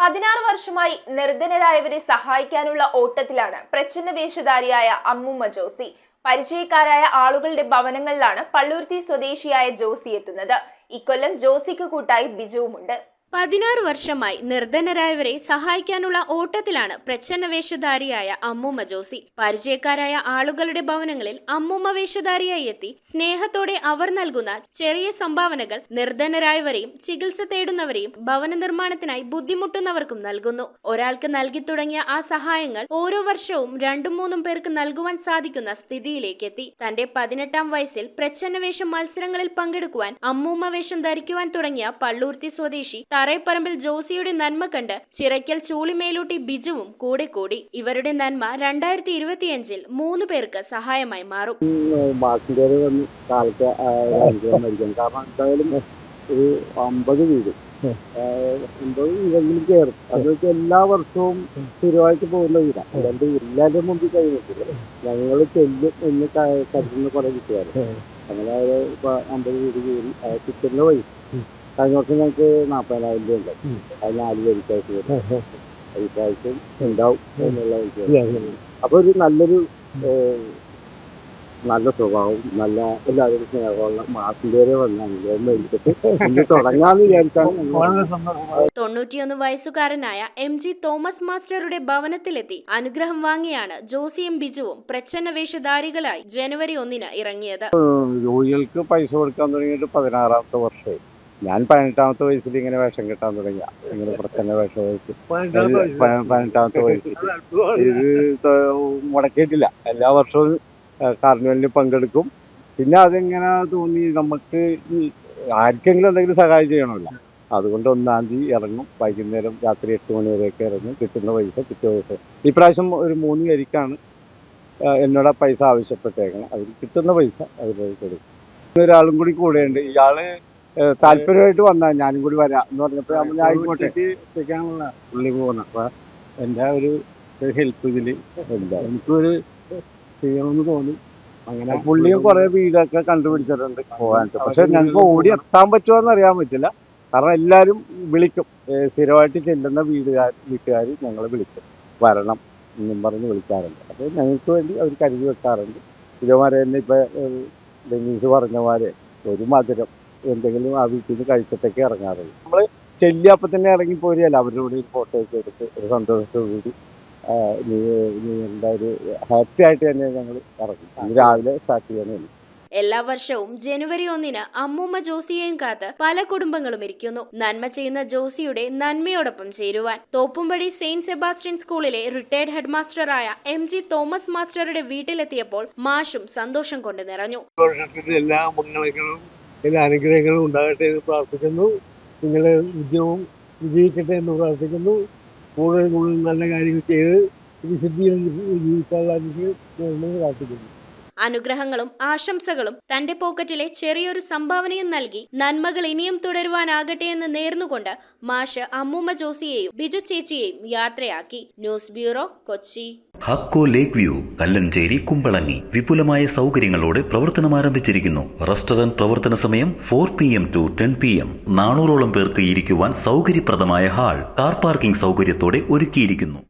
16 വർഷമായി നിർധനരായവരെ സഹായിക്കാനുള്ള ഓട്ടത്തിലാണ് പ്രച്ഛന്ന വേഷധാരിയായ അമ്മൂമ്മ ജോസി. പരിചയക്കാരായ ആളുകളുടെ ഭവനങ്ങളിലാണ് പള്ളുരുത്തി സ്വദേശിയായ ജോസി എത്തുന്നത്. ഇക്കൊല്ലം ജോസിക്ക് കൂട്ടായി ബിജുവുമുണ്ട്. 16 വർഷമായി നിർധനരായവരെ സഹായിക്കാനുള്ള ഓട്ടത്തിലാണ് പ്രച്ഛന്ന വേഷധാരിയായ അമ്മൂമ്മ ജോസി. പരിചയക്കാരായ ആളുകളുടെ ഭവനങ്ങളിൽ അമ്മൂമ്മ വേഷധാരിയായി എത്തി സ്നേഹത്തോടെ അവർ നൽകുന്ന ചെറിയ സംഭാവനകൾ നിർധനരായവരെയും ചികിത്സ തേടുന്നവരെയും ഭവന നിർമ്മാണത്തിനായി ബുദ്ധിമുട്ടുന്നവർക്കും നൽകുന്നു. ഒരാൾക്ക് നൽകി തുടങ്ങിയ ആ സഹായങ്ങൾ ഓരോ വർഷവും 2-3 പേർക്ക് നൽകുവാൻ സാധിക്കുന്ന സ്ഥിതിയിലേക്ക് എത്തി. തന്റെ 18ാം വയസ്സിൽ പ്രച്ഛന്ന വേഷം മത്സരങ്ങളിൽ പങ്കെടുക്കുവാൻ അമ്മൂമ്മ വേഷം ധരിക്കുവാൻ തുടങ്ങിയ പള്ളുരുത്തി സ്വദേശി തറേപ്പറമ്പിൽ ജോസിയുടെ നന്മ കണ്ട് ചിറയ്ക്കൽ ചൂളിമേലൂട്ടി ബിജുവും കൂടെ കൂടി. ഇവരുടെ നന്മ 2025-ൽ 3 പേർക്ക് സഹായമായി മാറും. ഒരു 50 വീട് കയറും. അതൊക്കെ എല്ലാ വർഷവും സ്ഥിരമായിട്ട് പോകുന്ന വീടാണ്. അതുകൊണ്ട് എല്ലാവരുടെ മുമ്പിൽ കൈ വെക്കില്ല. ഞങ്ങൾ ചെല്ലും എന്ന് കരുതുന്ന കുറെ വീട്ടുകാർ അങ്ങനെ 50 വീട് കയറി കിട്ടുന്ന വഴി. കഴിഞ്ഞ വർഷം ഞങ്ങൾക്ക് 40,000 രൂപ ഉണ്ട്. അത് 4 പേർക്കായിട്ട് ഇപ്രാവശ്യം ഉണ്ടാവും എന്നുള്ള അപ്പൊ ഒരു നല്ല സ്വഭാവം, നല്ല എല്ലാവരും സ്നേഹമുള്ള മാസത്തിന്റെ വരെ വന്നിട്ട് തുടങ്ങാന്ന് വിചാരിച്ചാണ്. 91 വയസ്സുകാരനായ MG തോമസ് മാസ്റ്ററുടെ ഭവനത്തിലെത്തി അനുഗ്രഹം വാങ്ങിയാണ് ജോസിയും ബിജുവും പ്രച്ഛന്ന വേഷധാരികളായി ജനുവരി 1-ന് ഇറങ്ങിയത്. രോഗികൾക്ക് പൈസ കൊടുക്കാൻ തുടങ്ങിയിട്ട് 16ാമത്തെ വർഷമായി. ഞാൻ 18ാമത്തെ വയസ്സിൽ ഇങ്ങനെ വേഷം കിട്ടാൻ തുടങ്ങിയ ഇങ്ങനെ പ്രച്ഛന്ന വേഷം വെച്ച് 18ാമത്തെ വയസ്സിൽ ഇത് മുടക്കിയിട്ടില്ല. എല്ലാ വർഷവും കാർണിവലിന് പങ്കെടുക്കും. പിന്നെ അതിങ്ങനെ തോന്നി നമുക്ക് ആർക്കെങ്കിലും എന്തെങ്കിലും സഹായം ചെയ്യണമല്ലോ. അതുകൊണ്ട് 1-ാം തീയതി ഇറങ്ങും. വൈകുന്നേരം രാത്രി 8 മണി വരെയൊക്കെ ഇറങ്ങും. കിട്ടുന്ന പൈസ പിറ്റേ ദിവസം. ഇപ്രാവശ്യം ഒരു 3 പേർക്കാണ് എന്നോട് പൈസ ആവശ്യപ്പെട്ടേക്കണം. അവർ കിട്ടുന്ന പൈസ അവർക്ക് കൊടുക്കും. ഒരാളും കൂടി കൂടെയുണ്ട്. ഇയാള് താല്പര്യമായിട്ട് വന്നാൽ ഞാനും കൂടി വരാം എന്ന് പറഞ്ഞപ്പോൾ ഞാൻ ആയിക്കോട്ടെ എത്തിക്കാനുള്ള പുള്ളി പോകുന്നത്. അപ്പൊ എൻ്റെ ഒരു ഹെൽപ്പ് ഇതില് എന്താ എനിക്കൊരു ചെയ്യണമെന്ന് തോന്നി. അങ്ങനെ പുള്ളിയും കുറെ വീടൊക്കെ കണ്ടുപിടിച്ചിട്ടുണ്ട് പോകാനായിട്ട്. പക്ഷെ ഞങ്ങൾക്ക് ഓടി എത്താൻ പറ്റുമോ എന്ന് അറിയാൻ പറ്റില്ല. കാരണം എല്ലാവരും വിളിക്കും. സ്ഥിരമായിട്ട് ചെല്ലുന്ന വീട്ടുകാർ ഞങ്ങളെ വിളിക്കും, വരണം എന്നും പറഞ്ഞ് വിളിക്കാറുണ്ട്. അപ്പോൾ ഞങ്ങൾക്ക് വേണ്ടി അവർ കരുതി വെക്കാറുണ്ട്. ഇതേമാരെ തന്നെ ഇപ്പം ഡെന്നീസ് പറഞ്ഞമാരെ ഒരു മധുരം എന്തെങ്കിലും ആ വീട്ടിൽ നിന്ന് കഴിച്ചിട്ടൊക്കെ ഇറങ്ങാറുള്ളൂ. നമ്മൾ ചെല്ലിയപ്പം തന്നെ ഇറങ്ങി പോരുകയല്ല. അവരുടെ കൂടെ ഫോട്ടോ ഒക്കെ എടുത്ത് ഒരു സന്തോഷത്തോടുകൂടി നീണ്ട ഒരു ഹാപ്പി ആയിട്ട് തന്നെ ഞങ്ങൾ ഇറങ്ങി രാവിലെ സ്റ്റാർട്ട് ചെയ്യാനുള്ളൂ. എല്ലാ വർഷവും ജനുവരി 1-ന് അമ്മൂമ്മ ജോസിയെയും കാത്ത് പല കുടുംബങ്ങളും ഇരിക്കുന്നു. നന്മ ചെയ്യുന്ന ജോസിയുടെ നന്മയോടൊപ്പം ചേരുവാൻ തോപ്പുംപടി സെയിന്റ് സെബാസ്റ്റ്യൻ സ്കൂളിലെ റിട്ടയർഡ് ഹെഡ് മാസ്റ്ററായ MG തോമസ് മാസ്റ്ററുടെ വീട്ടിലെത്തിയപ്പോൾ മാഷും സന്തോഷം കൊണ്ട് നിറഞ്ഞു. എല്ലാ മംഗളങ്ങളും എല്ലാ അനുഗ്രഹങ്ങളും ഉണ്ടാകട്ടെ എന്ന് പ്രാർത്ഥിക്കുന്നു. നിങ്ങളുടെ ഉദ്യമം വിജയിക്കട്ടെ എന്ന് പ്രാർത്ഥിക്കുന്നു. കൂടുതൽ നല്ല കാര്യങ്ങൾ ചെയ്ത് വിശുദ്ധിയിൽ ജീവിക്കാനുള്ള അനുഗ്രഹം പ്രാർത്ഥിക്കുന്നു. അനുഗ്രഹങ്ങളും ആശംസകളും തന്റെ പോക്കറ്റിലെ ചെറിയൊരു സംഭാവനയും നൽകി നന്മകൾ ഇനിയും തുടരുവാനാകട്ടെ എന്ന് നേർന്നുകൊണ്ട് മാഷ് അമ്മൂമ്മ ജോസിയെയും ബിജു ചേച്ചിയെയും യാത്രയാക്കി. News bureau, Kochi. Hakko lake view, Kallanchery, Kumbalangi വിപുലമായ സൗകര്യങ്ങളോടെ പ്രവർത്തനം ആരംഭിച്ചിരിക്കുന്നു. റെസ്റ്റോറന്റ് പ്രവർത്തന സമയം 4 PM to 10 PM. 400ഓളം പേർക്ക് ഇരിക്കുവാൻ സൗകര്യപ്രദമായ ഹാൾ, കാർ പാർക്കിംഗ് സൗകര്യത്തോടെ ഒരുക്കിയിരിക്കുന്നു.